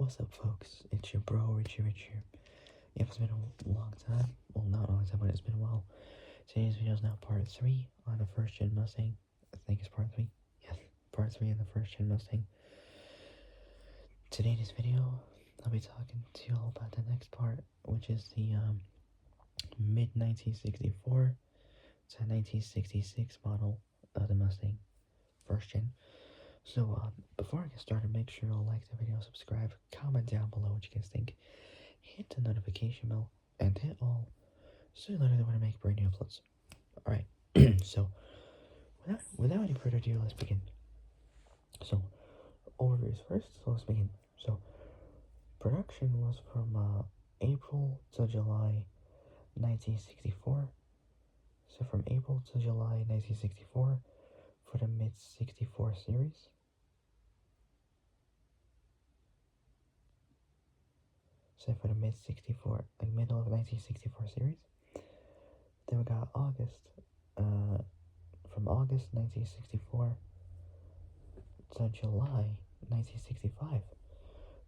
What's up, folks? It's your bro, Richie. Yep, it's been a long time. Well, not a long time, but it's been a while. Today's video is now part 3 on the 1st-Gen Mustang. I think it's part 3. Yes, part 3 on the 1st-Gen Mustang. Today in this video, I'll be talking to you all about the next part, which is the mid-1964 to 1966 model of the Mustang 1st-Gen. So, before I get started, make sure you'll like the video, subscribe, comment down below what you guys think, hit the notification bell, and hit all, so you literally want to make brand new uploads. Alright, so, without any further ado, let's begin. So, overviews first, so let's begin. So, production was from April to July 1964. So, from April to July 1964 for the mid-64 series. So for the mid-64, like middle of 1964 series. Then we got August, from August 1964 to July 1965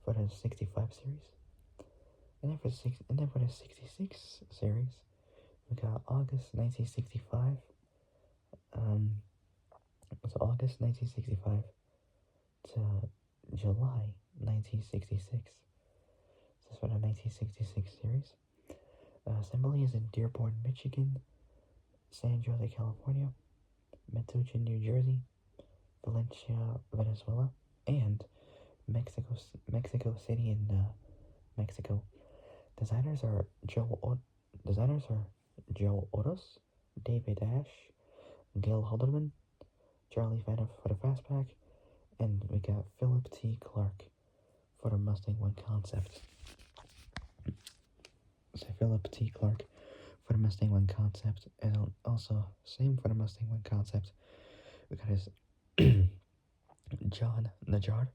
for the 65 series. And then for the 66 series, we got August 1965. So August 1965 to July 1966. This is for the 1966 series. Assembly is in Dearborn, Michigan, San Jose, California, Metuchen, New Jersey, Valencia, Venezuela, and Mexico City in Mexico. Designers are Joe Otis, David Ash, Gail Halderman, Charlie Fanna for the fastback, and we got Philip T. Clark for the Mustang 1 concept. So Philip T. Clark for the Mustang 1 concept, and also same for the Mustang 1 concept. We got his John Najjar.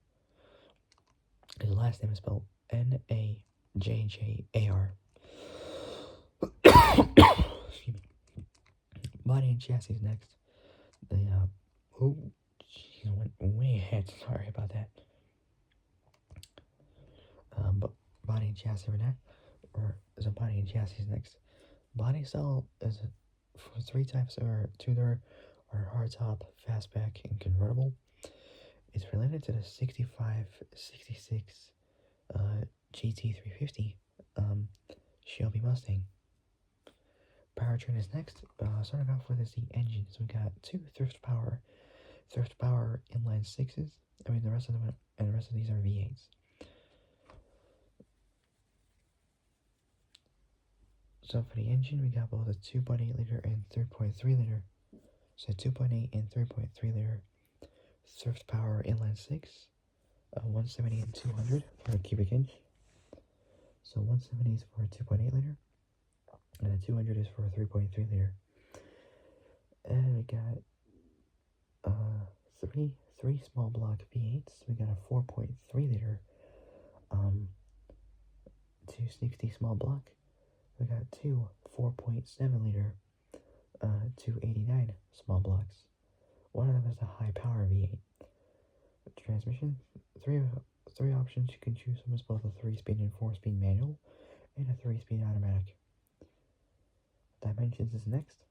His last name is spelled Najjar. Excuse me. Body and chassis next. Went way ahead. Sorry about that. But body and chassis for that. So body and chassis next. Body style is for 3 types, or two-door, or hardtop, fastback, and convertible. It's related to the 65-66 GT350 Shelby Mustang. Powertrain is next. Starting off with is the engines. We got 2 thrift power inline 6s. The rest of these are V8s. So for the engine, we got both a 2.8 liter and 3.3 liter. So 2.8 and 3.3 liter thrift power inline 6, 170 and 200 for a cubic inch. So 170 is for a 2.8 liter, and a 200 is for a 3.3 liter. And we got three small block V8s. We got a 4.3 liter 260 small block. We got 2 4.7 liter 289 small blocks. One of them is a high power V8. Transmission, three options you can choose from is both a 3-speed and 4-speed manual, and a 3-speed automatic. Dimensions is next.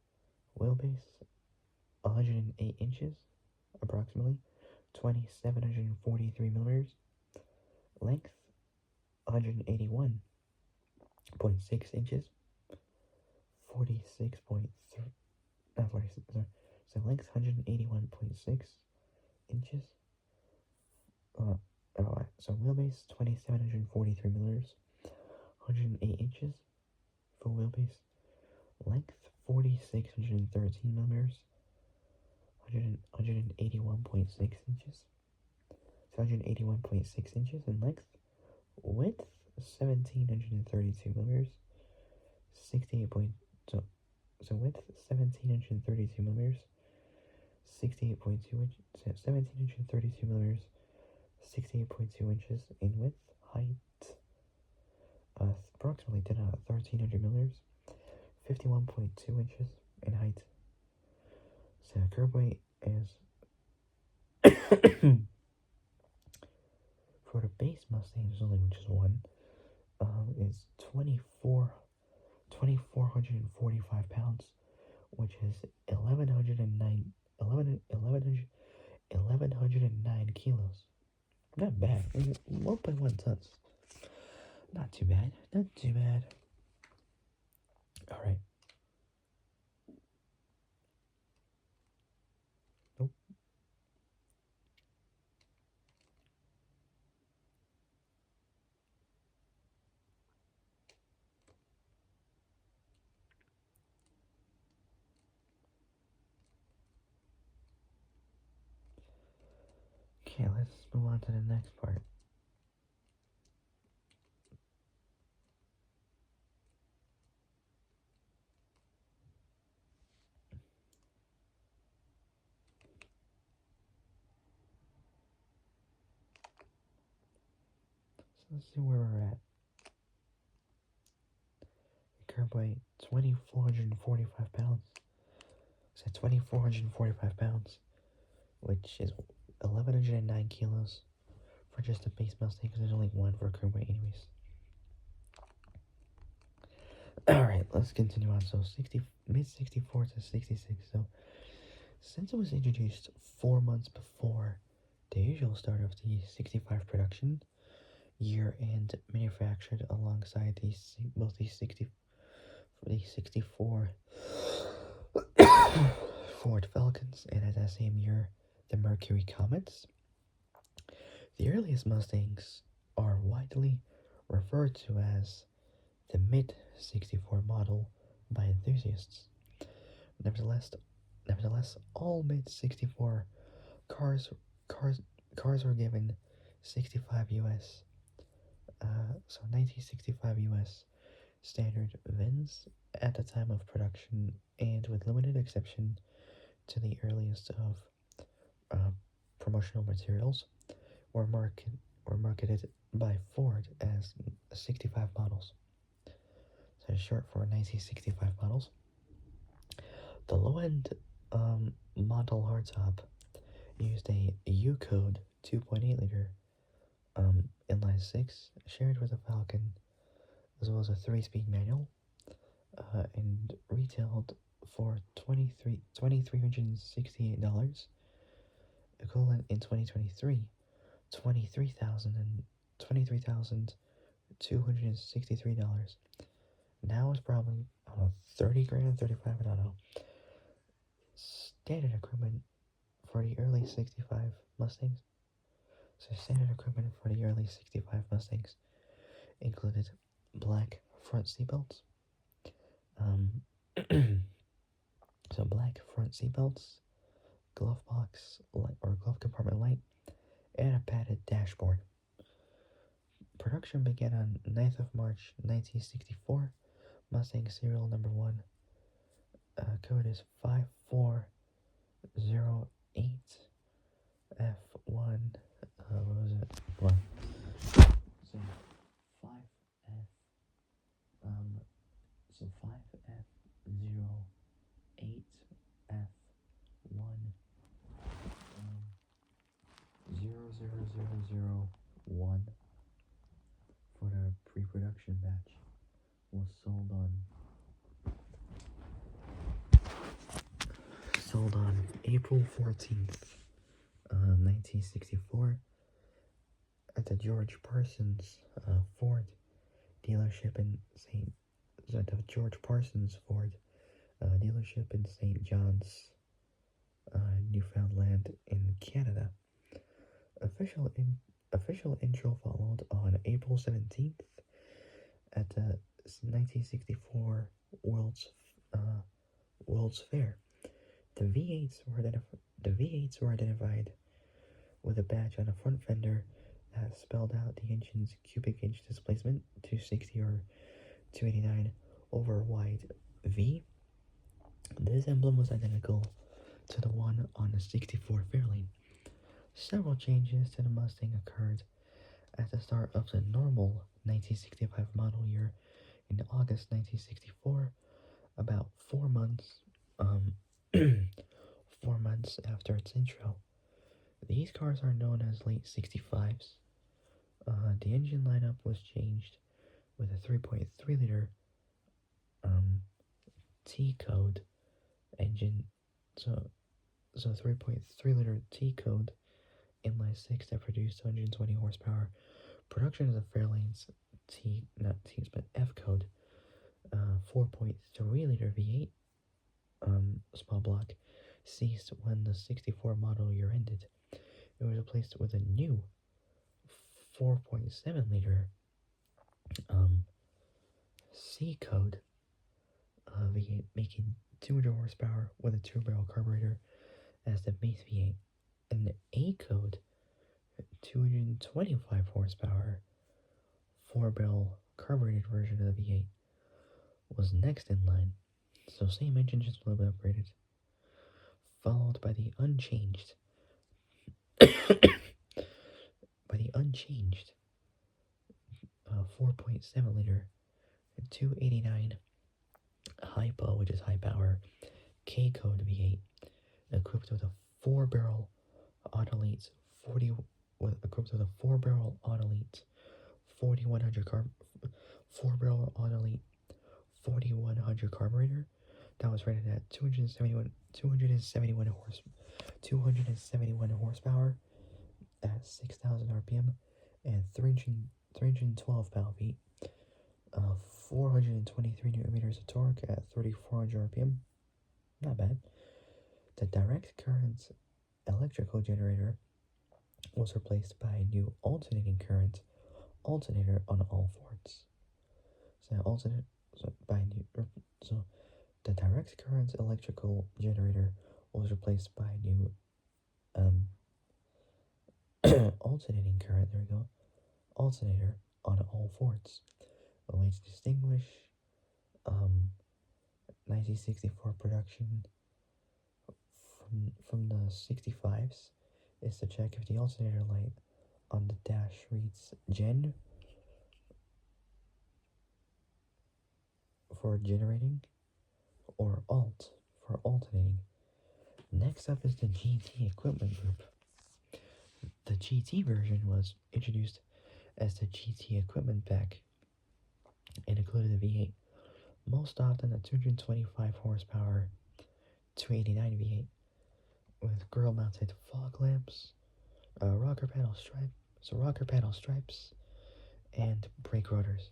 Wheelbase, 108 inches, approximately, 2,743 millimeters. Length, 181.6 inches, 46.3. So length 181.6 inches. So wheelbase 2,743 millimeters, 108 inches. Full wheelbase. Length 4,613 millimeters, 181.6 inches. 181.6 inches in length. Width 1,732 millimeters, 68. So width 1,732 millimeters, 68.2 inches. 1,732 millimeters, 68.2 inches in width. Height approximately 1,300 millimeters, 51.2 inches in height. So curb weight is For the base Mustang, there's only just one. It's 2,445 pounds, which is 1,109 kilos. Not bad. 1.1 tons. Not too bad. Not too bad. Alright. Nope. Okay, let's move on to the next part. So let's see where we're at. Curb weight 2,445 pounds. So 2,445 pounds, which is 1,109 kilos for just a base Mustang, because there's only one for curb weight, anyways. Alright, let's continue on. So mid 64 to 66. So since it was introduced 4 months before the usual start of the 65 production year and manufactured alongside both the 64 Ford Falcons, and at that same year the Mercury Comets, the earliest Mustangs are widely referred to as the mid-64 model by enthusiasts. Nevertheless, all mid-64 cars were given 65 US, so 1965 US standard VINs at the time of production, and with limited exception to the earliest of promotional materials, were marketed by Ford as 65 models. So short for 1965 models. The low-end model hardtop used a U-Code 2.8 liter inline 6 shared with a Falcon, as well as a 3-speed manual, and retailed for $2,368, equivalent in 2023, $23,263. Now it's probably, I don't know, 30 grand, 35, I don't know. Standard equipment for the early 65 Mustangs. So standard equipment for the early 65 Mustangs included black front seatbelts. So black front seatbelts, glove box or glove compartment light, and a padded dashboard. Production began on 9th of March 1964. Mustang serial number 1. Code is 5408F1. What was it? 1. So 5F. So 5F08F1. 00001 for the pre-production batch was sold on April 14th, 1964 at the George Parsons Ford dealership in George Parsons Ford dealership in St. John's, Newfoundland in Canada. Official intro followed on April 17th at the 1964 World's Fair. The V8s were identified with a badge on the front fender that spelled out the engine's cubic inch displacement, 260 or 289 over wide V. This emblem was identical to the one on the 64 Fairlane. Several changes to the Mustang occurred at the start of the normal 1965 model year in August 1964, about 4 months 4 months after its intro. These cars are known as late 65s. The engine lineup was changed with a 3.3 liter T code engine. So 3.3 liter T code inline 6 that produced 220 horsepower. Production of the Fairlane's not T, but F code, 4.3 liter V8 small block ceased when the 64 model year ended. It was replaced with a new 4.7 liter C code V8, making 200 horsepower with a 2-barrel carburetor as the base V8, and the A code 225 horsepower 4-barrel carbureted version of the V8 was next in line. So same engine, just a little bit upgraded. Followed by the unchanged 4.7 liter 289 hypo, which is high power K code V8, equipped with a 4-barrel Autolite 4100 carburetor that was rated at 271 horsepower at 6,000 RPM and 312 pound-feet, 423 newton meters of torque at 3,400 RPM. Not bad. The direct current electrical generator was replaced by a new alternating current alternator on all Fords. So the direct current electrical generator was replaced by a new alternating current. There we go. Alternator on all Fords. A way to distinguish 1964 production from the 65s is to check if the alternator light on the dash reads Gen for generating or Alt for alternating. Next up is the GT equipment group. The GT version was introduced as the GT equipment pack and included a V8, most often a 225 horsepower 289 V8 with grill-mounted fog lamps, rocker panel stripes, and brake rotors.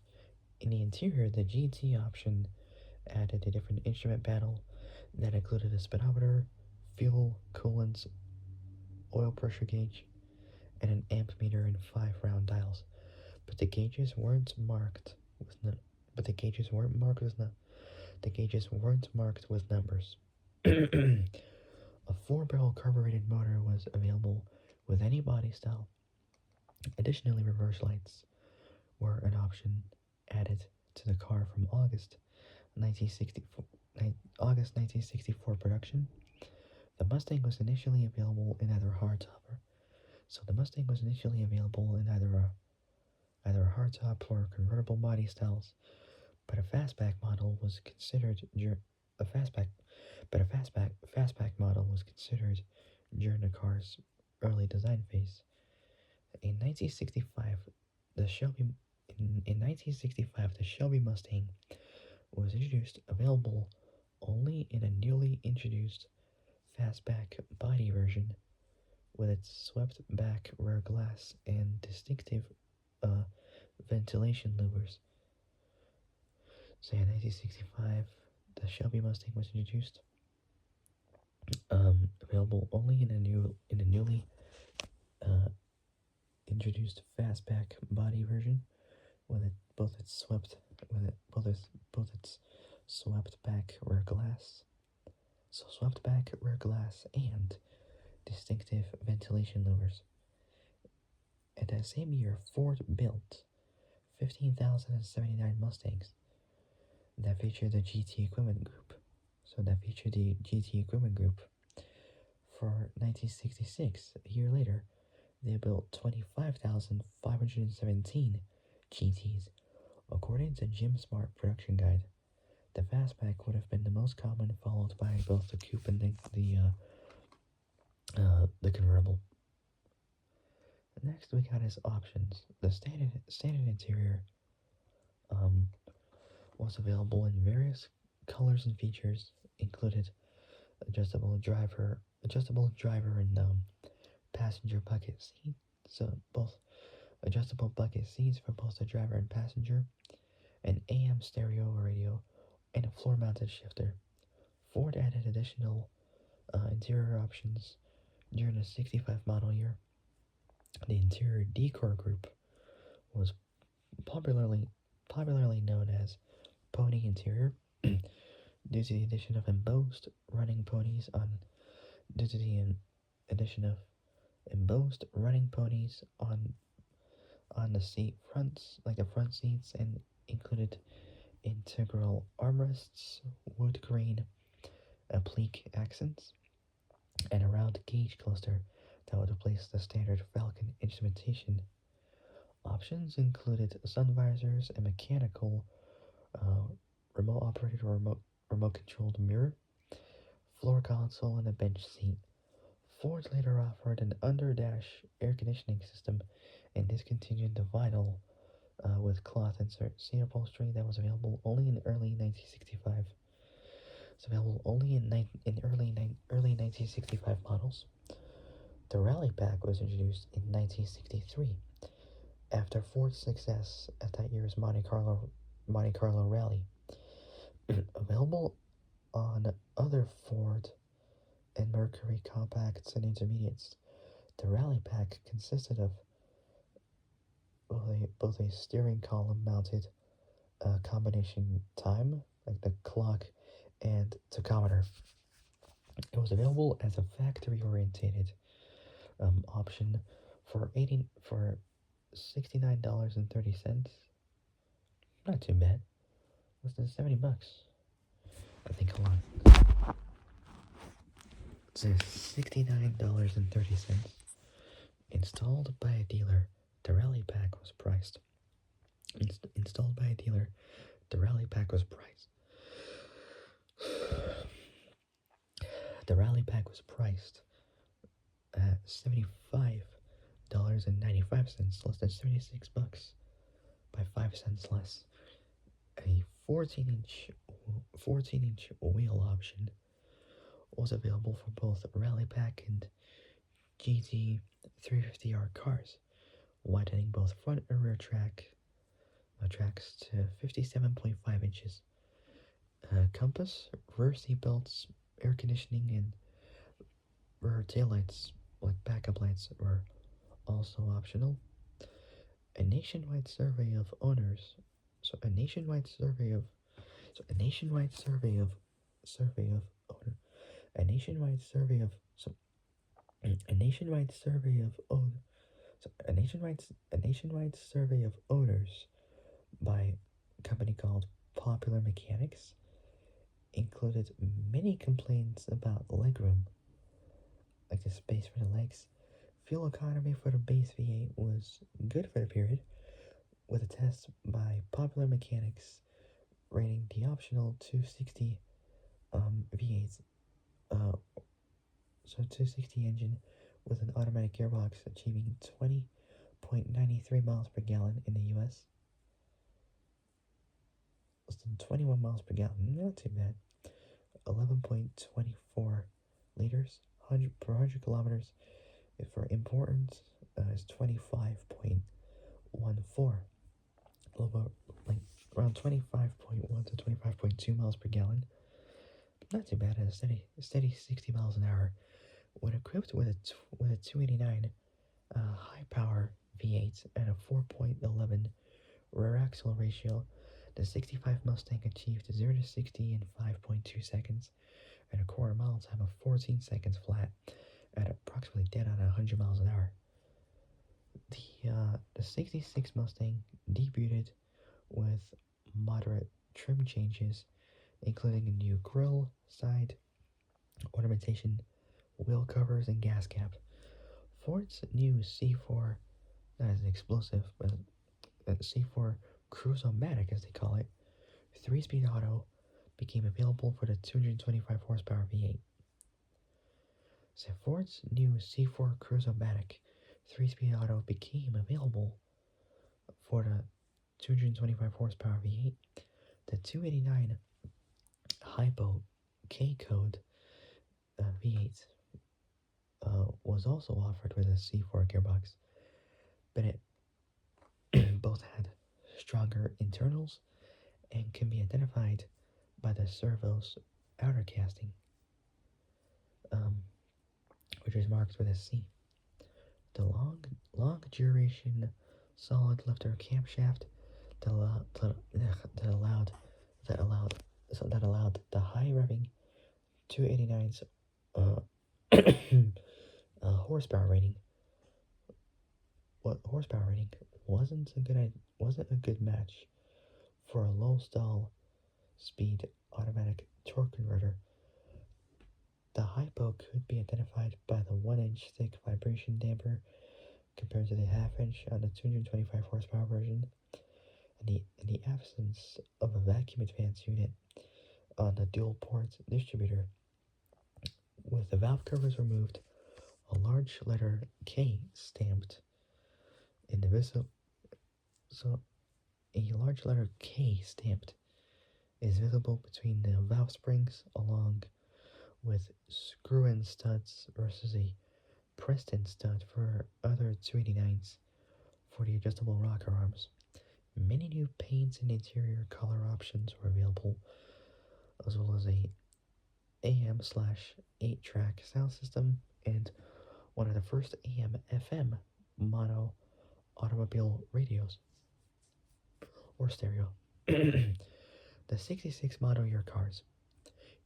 In the interior, the GT option added a different instrument panel that included a speedometer, fuel, coolant, oil pressure gauge, and an amp meter and 5 round dials. But the gauges weren't marked with numbers. A 4-barrel carbureted motor was available with any body style. Additionally, reverse lights were an option added to the car from August 1964 production. The Mustang was initially available in either hardtop or convertible body styles, but a fastback model was considered during the car's early design phase. In 1965, the Shelby Mustang was available only in a newly introduced fastback body version with its swept back rear glass and distinctive ventilation louvers. So in 1965, the Shelby Mustang was introduced, available only in a newly introduced fastback body version with both its swept back rear glass. So swept back rear glass and distinctive ventilation louvers. And that same year, Ford built 15,079 Mustangs that featured the GT equipment group. For 1966, a year later, they built 25,517 GTs. According to Jim Smart production guide, the fastback would have been the most common, followed by both the coupe and the convertible. Next we got his options. The standard interior um, was available in various colors and features, included adjustable driver and passenger bucket seat. So both adjustable bucket seats for both the driver and passenger, an AM stereo radio, and a floor-mounted shifter. Ford added additional interior options during the 65 model year. The interior decor group was popularly known as Pony Interior due to the addition of embossed running ponies on due to the addition of embossed running ponies on the seat fronts, like the front seats, and included integral armrests, wood grain applique accents, and a round gauge cluster that would replace the standard Falcon instrumentation. Options included sun visors, a mechanical uh, remote operated or remote controlled mirror, floor console, and a bench seat. Ford later offered an under-dash air conditioning system and discontinued the vinyl with cloth insert seat upholstery that was available only in early 1965. It's available only in early 1965 models. The Rally Pack was introduced in 1963 after Ford's success at that year's Monte Carlo Rally. Available on other Ford and Mercury compacts and intermediates, the Rally Pack consisted of both a steering column mounted combination time, like the clock and tachometer. It was available as a factory orientated option for $69.30. Not too bad. Less than $70. I think, hold on. It says $69.30. Installed by a dealer, the Rally Pack was priced. Installed by a dealer, the Rally Pack was priced. The Rally Pack was priced at $75.95, less than $76, by 5 cents less. A 14-inch wheel option was available for both Rally Pack and GT 350R cars, widening both front and rear tracks to 57.5 inches. Compass, rear seat belts, air conditioning, and rear taillights, like backup lights, were also optional. A nationwide survey of owners, so a nationwide survey of, so a nationwide survey of, survey of owner, a nationwide survey of, so a nationwide survey of own, so a nationwide survey of owners by a company called Popular Mechanics included many complaints about legroom, like the space for the legs. Fuel economy for the base V8 was good for the period, with a test by Popular Mechanics rating the optional 260 V8s, so 260 engine with an automatic gearbox achieving 20.93 miles per gallon in the US. Less than 21 miles per gallon, not too bad. 11.24 liters per 100 kilometers. For importance, is 25.14. A little bit, like around 25.1 to 25.2 miles per gallon. Not too bad at a steady 60 miles an hour. When equipped with a 289 high power V8 and a 4.11 rear axle ratio, the 65 Mustang achieved 0 to 60 in 5.2 seconds and a quarter mile time of 14 seconds flat at approximately dead on 100 miles an hour. The 66 Mustang debuted with moderate trim changes, including a new grille, side ornamentation, wheel covers, and gas cap. Ford's new C4, that is an explosive, but C4 Cruise-O-Matic, as they call it, 3-speed auto, became available for the 225 horsepower V8. So Ford's new C4 Cruise-O-Matic 3-speed auto became available for the 225 horsepower V8. The 289 Hypo K code V8 was also offered with a C4 gearbox, but it both had stronger internals and can be identified by the servo's outer casting, um, which is marked with a C. The long duration solid lifter camshaft that allowed that allowed the high revving 289's uh, horsepower rating. What horsepower rating wasn't a good match for a low stall speed automatic torque converter. The hypo could be identified by the 1-inch thick vibration damper compared to the half-inch on the 225 horsepower version, and the absence of a vacuum advance unit on the dual port distributor. With the valve covers removed, a large letter K stamped in the a large letter K stamped is visible between the valve springs along with screw-in studs versus a pressed-in stud for other 289s for the adjustable rocker arms. Many new paints and interior color options were available, as well as a AM/8-track sound system and one of the first AM/FM mono automobile radios or stereo. The 66 model year cars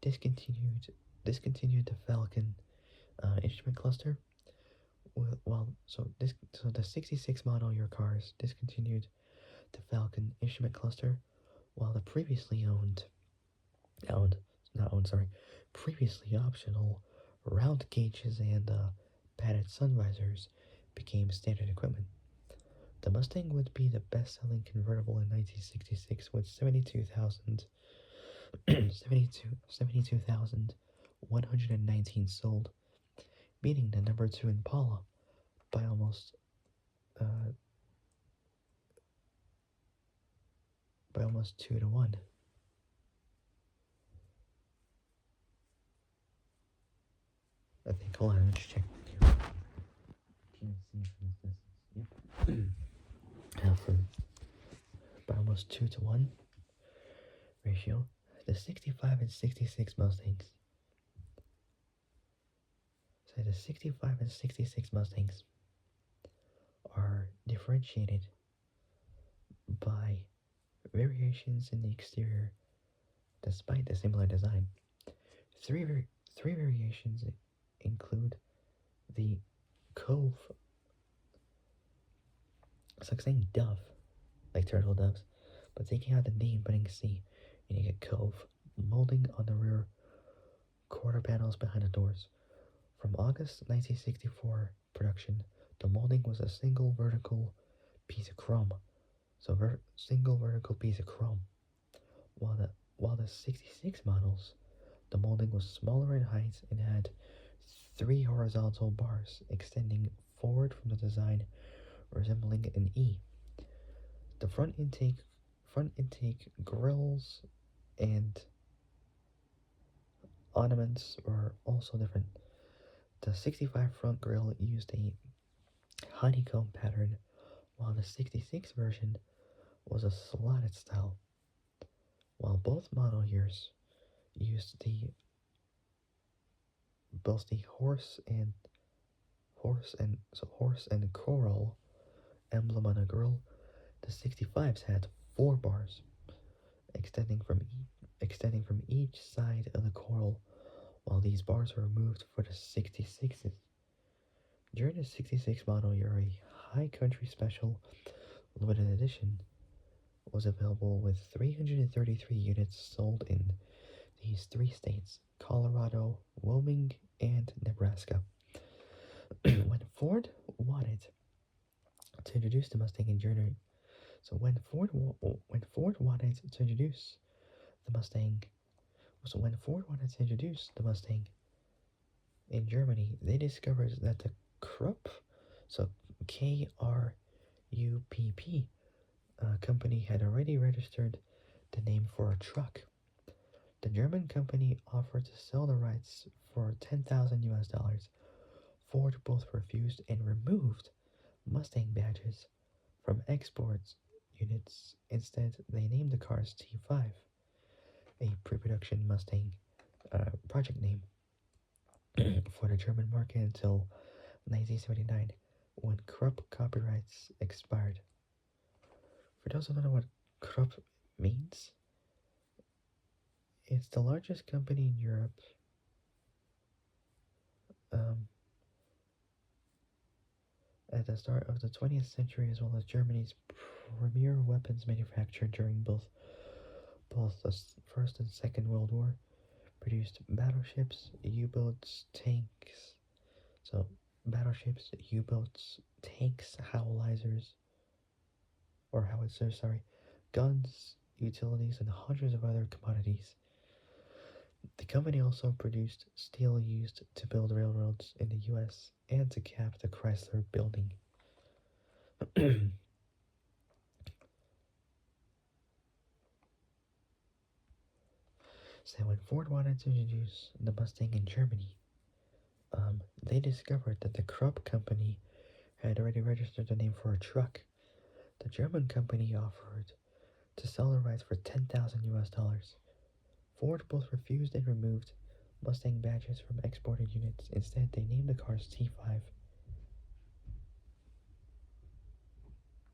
discontinued the Falcon instrument cluster. So the 66 model year cars discontinued the Falcon instrument cluster, while the previously optional round gauges and padded sun visors became standard equipment. The Mustang would be the best-selling convertible in 1966 with 72,119 sold, beating the number 2 Impala by almost uh, 2 to 1. I think. Hold on, let's check. Can't see from this distance. Yep. By almost 2 to 1 ratio, the 65 and 66 Mustangs. So the 65 and 66 Mustangs are differentiated by variations in the exterior despite the similar design. Three variations include the Cove. It's like saying dove, like turtle doves, but taking out the D and putting C, and you get Cove molding on the rear quarter panels behind the doors. From August 1964 production, the molding was a single vertical piece of chrome. So single vertical piece of chrome. While the 66 models, the molding was smaller in height and had 3 horizontal bars extending forward from the design, resembling an E. The front intake grills and ornaments were also different. The 65 front grille used a honeycomb pattern, while the 66 version was a slotted style. While both model years used both the horse and coral emblem on a grille, the 65s had 4 bars extending from each side of the coral, while these bars were removed for the 66s. During the 66 model year, a High Country Special limited edition was available with 333 units sold in these 3 states: Colorado, Wyoming, and Nebraska. When Ford wanted to introduce the Mustang in Germany, when Ford wanted to introduce the Mustang in Germany, they discovered that the Krupp, So KRUPP company had already registered the name for a truck. The German company offered to sell the rights for 10,000 US dollars. Ford both refused and removed Mustang badges from export units. Instead, they named the cars T5, a pre-production Mustang project name for the German market until 1979, when Krupp copyrights expired. For those who don't know what Krupp means, it's the largest company in Europe. Um, at the start of the 20th century, as well as Germany's premier weapons manufacturer during both the First and Second World War, produced battleships, U-boats, tanks. So battleships, U-boats, tanks, howitzers, guns, utilities, and hundreds of other commodities. The company also produced steel used to build railroads in the US and to cap the Chrysler Building. So when Ford wanted to introduce the Mustang in Germany, they discovered that the Krupp company had already registered the name for a truck. The German company offered to sell the rights for 10,000 US dollars. Ford both refused and removed Mustang badges from exported units. Instead, they named the cars T5.